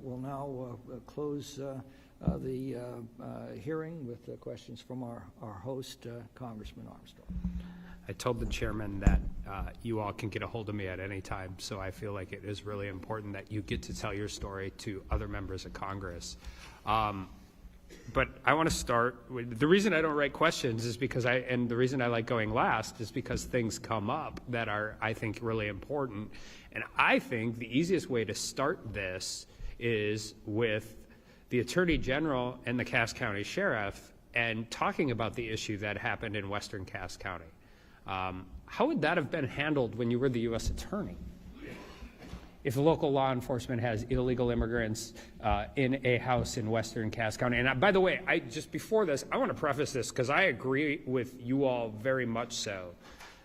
we'll now close the hearing with questions from our host, Congressman Armstrong. I told the chairman that you all can get a hold of me at any time, so I feel like it is really important that you get to tell your story to other members of Congress. But I want to start with, the reason I don't write questions is because and the reason I like going last is because things come up that are, I think, really important. And I think the easiest way to start this is with the Attorney General and the Cass County Sheriff and talking about the issue that happened in Western Cass County. How would that have been handled when you were the U.S. Attorney? If local law enforcement has illegal immigrants in a house in Western Cass County. And by the way, just before this, I want to preface this because I agree with you all very much so,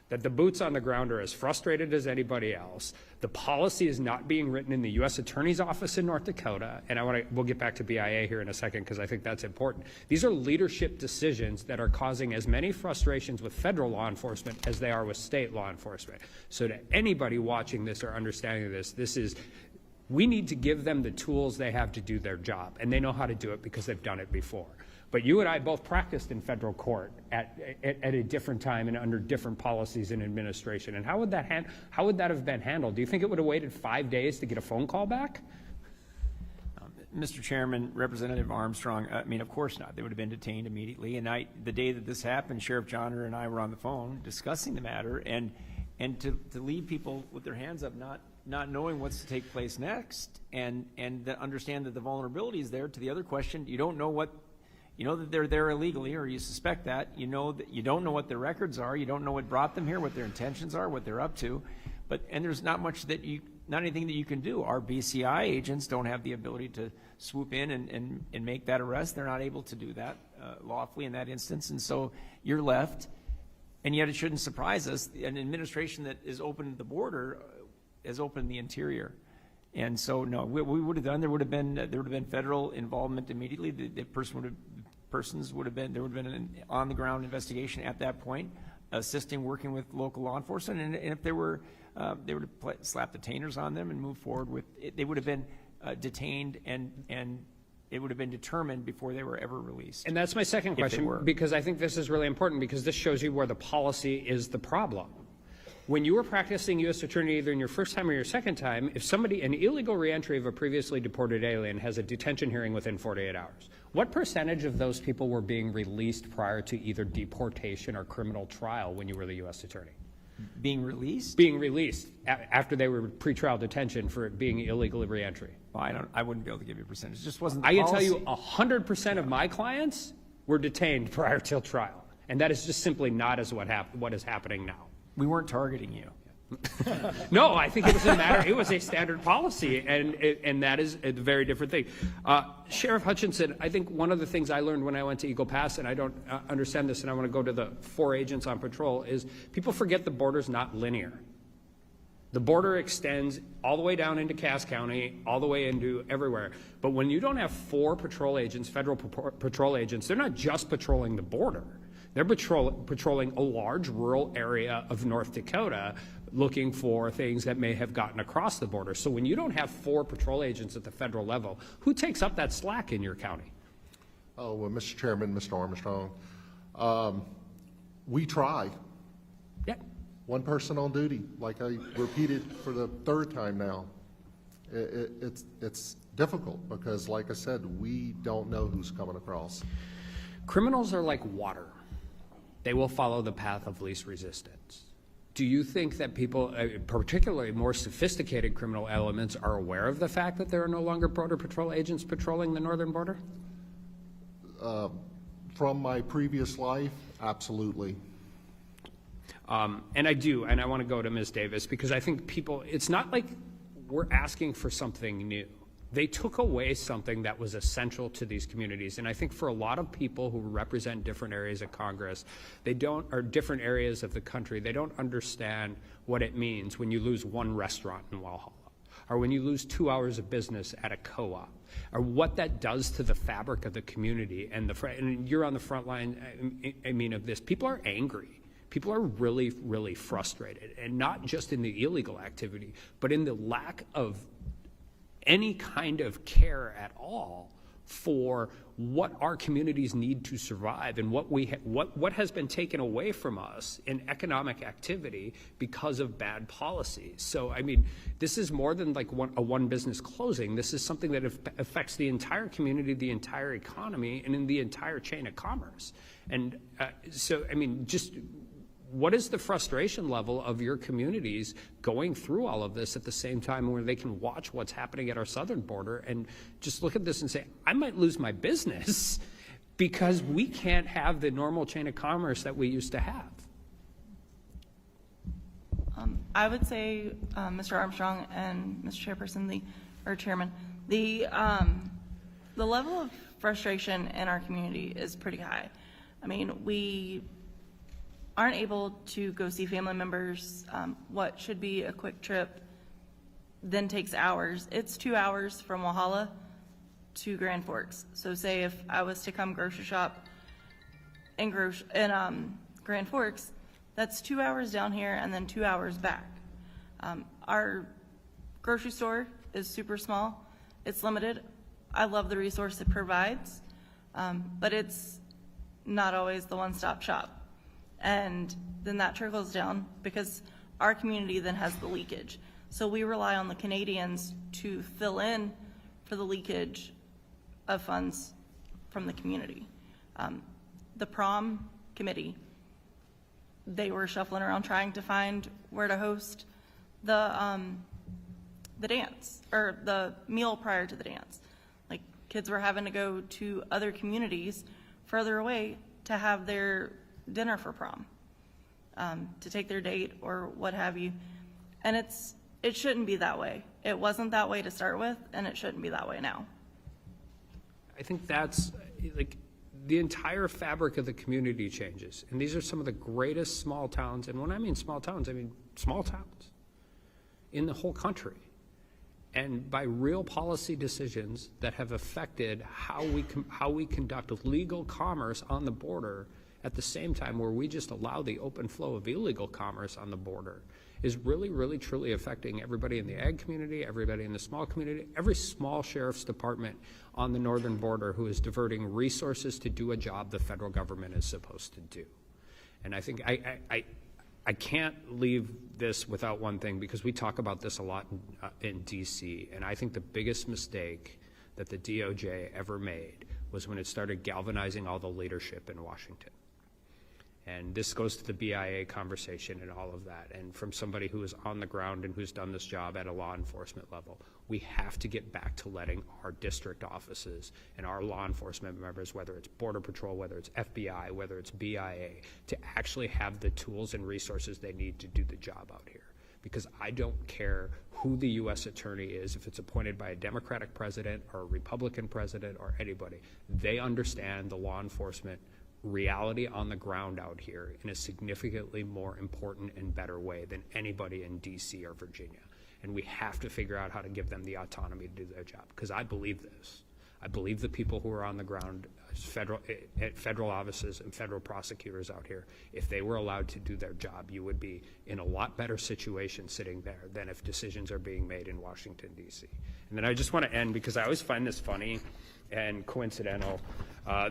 that the boots on the ground are as frustrated as anybody else. The policy is not being written in the U.S. Attorney's Office in North Dakota, and we'll get back to BIA here in a second because I think that's important. These are leadership decisions that are causing as many frustrations with federal law enforcement as they are with state law enforcement. So to anybody watching this or understanding this we need to give them the tools they have to do their job, and they know how to do it because they've done it before. But you and I both practiced in federal court at a different time and under different policies and administration. And how would that have been handled? Do you think it would have waited 5 days to get a phone call back? Mr. Chairman, Representative Armstrong, I mean, of course not. They would have been detained immediately. And the day that this happened, Sheriff Johnner and I were on the phone discussing the matter, and to leave people with their hands up, not knowing what's to take place next, and to understand that the vulnerability is there. To the other question, you don't know you know that they're there illegally, or you suspect that. You know that you don't know what their records are. You don't know what brought them here, what their intentions are, what they're up to. And there's not anything that you can do. Our BCI agents don't have the ability to swoop in and make that arrest. They're not able to do that lawfully in that instance. And so you're left, and yet it shouldn't surprise us. An administration that is open the border has opened the interior. And so, no, we would have done. There would have been federal involvement immediately. There would have been an on-the-ground investigation at that point, assisting, working with local law enforcement. And if there were, they would have slapped detainers on them and moved forward with it. They would have been detained, and it would have been determined before they were ever released. And that's my second question, because I think this is really important, because this shows you where the policy is the problem. When you were practicing U.S. Attorney either in your first time or your second time, if an illegal reentry of a previously deported alien has a detention hearing within 48 hours, what percentage of those people were being released prior to either deportation or criminal trial when you were the U.S. Attorney? Being released? Being released after they were pretrial detention for it being illegal reentry. Well, I wouldn't be able to give you a percentage. It just wasn't the policy. I can tell you 100% of my clients were detained prior till trial, and that is just simply not as what is happening now. We weren't targeting you. No, I think it was a matter. It was a standard policy, and that is a very different thing. Sheriff Hutchinson, I think one of the things I learned when I went to Eagle Pass, and I don't understand this, and I want to go to the 4 agents on patrol, is people forget the border's not linear. The border extends all the way down into Cass County, all the way into everywhere. But when you don't have 4 patrol agents, federal patrol agents, they're not just patrolling the border. They're patrolling a large rural area of North Dakota looking for things that may have gotten across the border. So when you don't have 4 patrol agents at the federal level, who takes up that slack in your county? Oh, well, Mr. Chairman, Mr. Armstrong, we try. Yeah. One person on duty, like I repeated for the 3rd time now. It's difficult because, like I said, we don't know who's coming across. Criminals are like water. They will follow the path of least resistance. Do you think that people, particularly more sophisticated criminal elements, are aware of the fact that there are no longer Border Patrol agents patrolling the northern border? From my previous life, absolutely. And I do, and I want to go to Ms. Davis, because I think people, it's not like we're asking for something new. They took away something that was essential to these communities. And I think for a lot of people who represent different areas of Congress, or different areas of the country, they don't understand what it means when you lose one restaurant in Walhalla, or when you lose 2 hours of business at a co-op, or what that does to the fabric of the community. And you're on the front line, of this. People are angry. People are really, really frustrated, and not just in the illegal activity, but in the lack of any kind of care at all for what our communities need to survive and what has been taken away from us in economic activity because of bad policies. So, I mean, this is more than like a one business closing. This is something that affects the entire community, the entire economy, and in the entire chain of commerce. And so, I mean, just what is the frustration level of your communities going through all of this at the same time where they can watch what's happening at our southern border and just look at this and say, I might lose my business because we can't have the normal chain of commerce that we used to have? I would say, Mr. Armstrong and Mr. Chairperson, Chairman, the level of frustration in our community is pretty high. I mean, we aren't able to go see family members. What should be a quick trip then takes hours. It's 2 hours from Walhalla to Grand Forks. So say if I was to come grocery shop in Grand Forks, that's 2 hours down here and then 2 hours back. Our grocery store is super small. It's limited. I love the resource it provides, but it's not always the one-stop shop. And then that trickles down because our community then has the leakage. So we rely on the Canadians to fill in for the leakage of funds from the community. The prom committee, they were shuffling around trying to find where to host the dance or the meal prior to the dance. Like, kids were having to go to other communities further away to have their dinner for prom, to take their date or what have you. And it shouldn't be that way. It wasn't that way to start with, and it shouldn't be that way now. I think that's like the entire fabric of the community changes. And these are some of the greatest small towns. And when I mean small towns, I mean small towns in the whole country. And by real policy decisions that have affected how we conduct legal commerce on the border at the same time where we just allow the open flow of illegal commerce on the border is really, really, truly affecting everybody in the ag community, everybody in the small community, every small sheriff's department on the northern border who is diverting resources to do a job the federal government is supposed to do. And I think I can't leave this without one thing, because we talk about this a lot in D.C., and I think the biggest mistake that the DOJ ever made was when it started galvanizing all the leadership in Washington. And this goes to the BIA conversation and all of that. And from somebody who is on the ground and who's done this job at a law enforcement level, we have to get back to letting our district offices and our law enforcement members, whether it's Border Patrol, whether it's FBI, whether it's BIA, to actually have the tools and resources they need to do the job out here. Because I don't care who the U.S. attorney is, if it's appointed by a Democratic president or a Republican president or anybody. They understand the law enforcement reality on the ground out here in a significantly more important and better way than anybody in D.C. or Virginia. And we have to figure out how to give them the autonomy to do their job, because I believe this. I believe the people who are on the ground, federal offices and federal prosecutors out here, if they were allowed to do their job, you would be in a lot better situation sitting there than if decisions are being made in Washington, D.C. And then I just want to end, because I always find this funny and coincidental.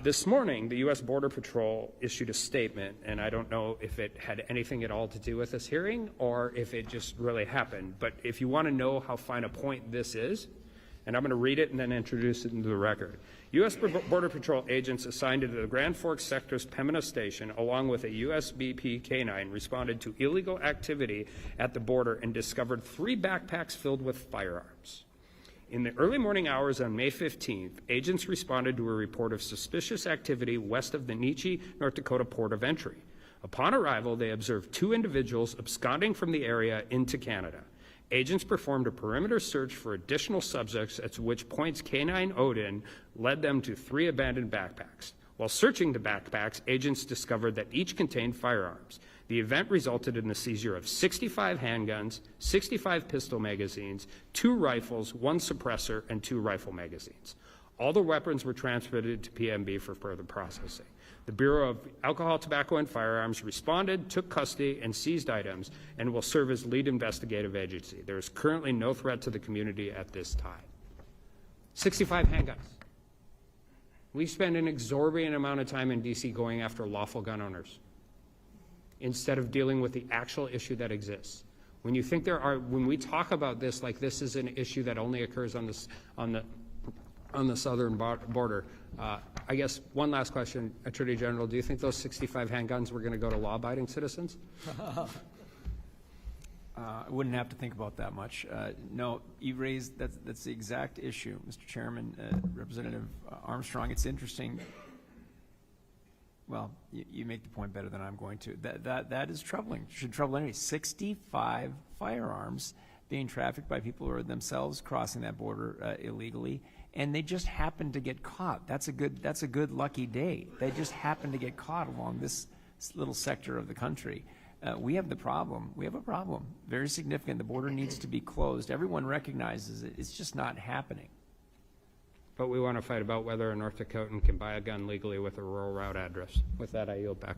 This morning, the U.S. Border Patrol issued a statement, and I don't know if it had anything at all to do with this hearing or if it just really happened. But if you want to know how fine a point this is, and I'm going to read it and then introduce it into the record. U.S. Border Patrol agents assigned to the Grand Forks Sector's Pembina Station, along with a USBP K-9, responded to illegal activity at the border and discovered 3 backpacks filled with firearms. In the early morning hours on May 15th, agents responded to a report of suspicious activity west of the Nietzsche, North Dakota port of entry. Upon arrival, they observed 2 individuals absconding from the area into Canada. Agents performed a perimeter search for additional subjects, at which points K-9 Odin led them to 3 abandoned backpacks. While searching the backpacks, agents discovered that each contained firearms. The event resulted in the seizure of 65 handguns, 65 pistol magazines, 2 rifles, 1 suppressor, and 2 rifle magazines. All the weapons were transmitted to PMB for further processing. The Bureau of Alcohol, Tobacco, and Firearms responded, took custody, and seized items, and will serve as lead investigative agency. There is currently no threat to the community at this time. 65 handguns. We spend an exorbitant amount of time in DC going after lawful gun owners instead of dealing with the actual issue that exists. When you think when we talk about this like this is an issue that only occurs on the southern border, I guess one last question, Attorney General, do you think those 65 handguns were going to go to law-abiding citizens? I wouldn't have to think about that much. No, you raised, that's the exact issue, Mr. Chairman, Representative Armstrong. It's interesting. Well, you make the point better than I'm going to. That is troubling. Should trouble anybody. 65 firearms being trafficked by people who are themselves crossing that border illegally, and they just happen to get caught. That's a good lucky day. They just happen to get caught along this little sector of the country. We have the problem. We have a problem. Very significant. The border needs to be closed. Everyone recognizes it. It's just not happening. But we want to fight about whether a North Dakotan can buy a gun legally with a rural route address. With that, I yield back.